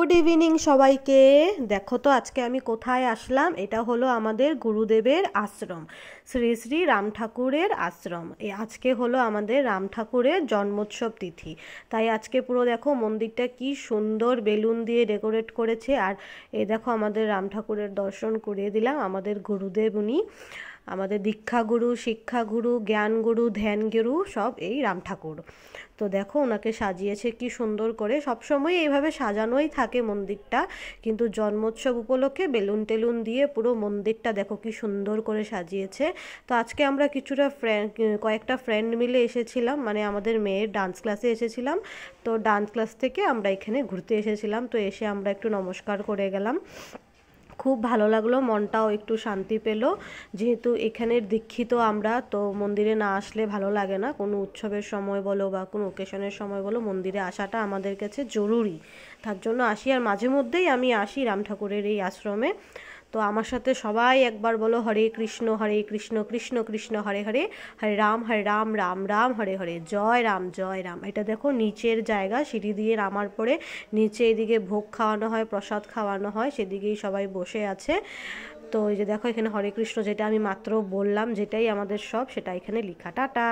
Good evening সবাইকে। দেখো তো আজকে আমি কোথায় আসলাম। এটা হলো আমাদের গুরুদেবের আশ্রম, শ্রী শ্রী রাম ঠাকুরের আশ্রম। আজকে হলো আমাদের রাম ঠাকুরের জন্মোৎসব তিথি, তাই আজকে পুরো দেখো মন্দিরটা কি সুন্দর বেলুন দিয়ে ডেকোরেট করেছে। আর এই দেখো আমাদের রাম ঠাকুরের দর্শন করিয়ে দিলাম। আমাদের গুরুদেব উনি আমাদের দীক্ষাগুরু, শিক্ষাগুরু, জ্ঞানগুরু, ধ্যানগুরু সব এই রাম ঠাকুর। তো দেখো ওনাকে সাজিয়েছে কি সুন্দর করে। সবসময় এইভাবে সাজানোই থাকে মন্দিরটা, কিন্তু জন্মোৎসব উপলক্ষে বেলুন টেলুন দিয়ে পুরো মন্দিরটা দেখো কি সুন্দর করে সাজিয়েছে। তো আজকে আমরা কয়েকটা ফ্রেন্ড মিলে এসেছিলাম, মানে আমাদের মেয়ের ডান্স ক্লাসে এসেছিলাম। তো ডান্স ক্লাস থেকে আমরা এখানে ঘুরতে এসেছিলাম। তো এসে আমরা একটু নমস্কার করে গেলাম। খুব ভালো লাগলো, মনটাও একটু শান্তি পেল। যেহেতু এখানের দীক্ষিত আমরা, তো মন্দিরে না আসলে ভালো লাগে না। কোনো উৎসবের সময় বলো বা কোনো ওকেশনের সময় বলো, মন্দিরে আসাটা আমাদের কাছে জরুরি। তার জন্য আসি, আর মাঝে মধ্যেই আমি আসি রাম ঠাকুরের এই আশ্রমে। তো আমার সাথে সবাই একবার বলো হরে কৃষ্ণ কৃষ্ণ কৃষ্ণ হরে হরে, হরে রাম রাম রাম হরে হরে, জয় রাম জয় রাম। এটা দেখো নিচের জায়গা, সিঁড়ি দিয়ে নামার পরে নিচে এদিকে ভোগ খাওয়ানো হয়, প্রসাদ খাওয়ানো হয়, সেদিকেই সবাই বসে আছে। তো এই যে দেখো এখানে হরে কৃষ্ণ যেটা আমি মাত্র বললাম, যেটাই আমাদের সব, সেটা এখানে লেখা। টাটা।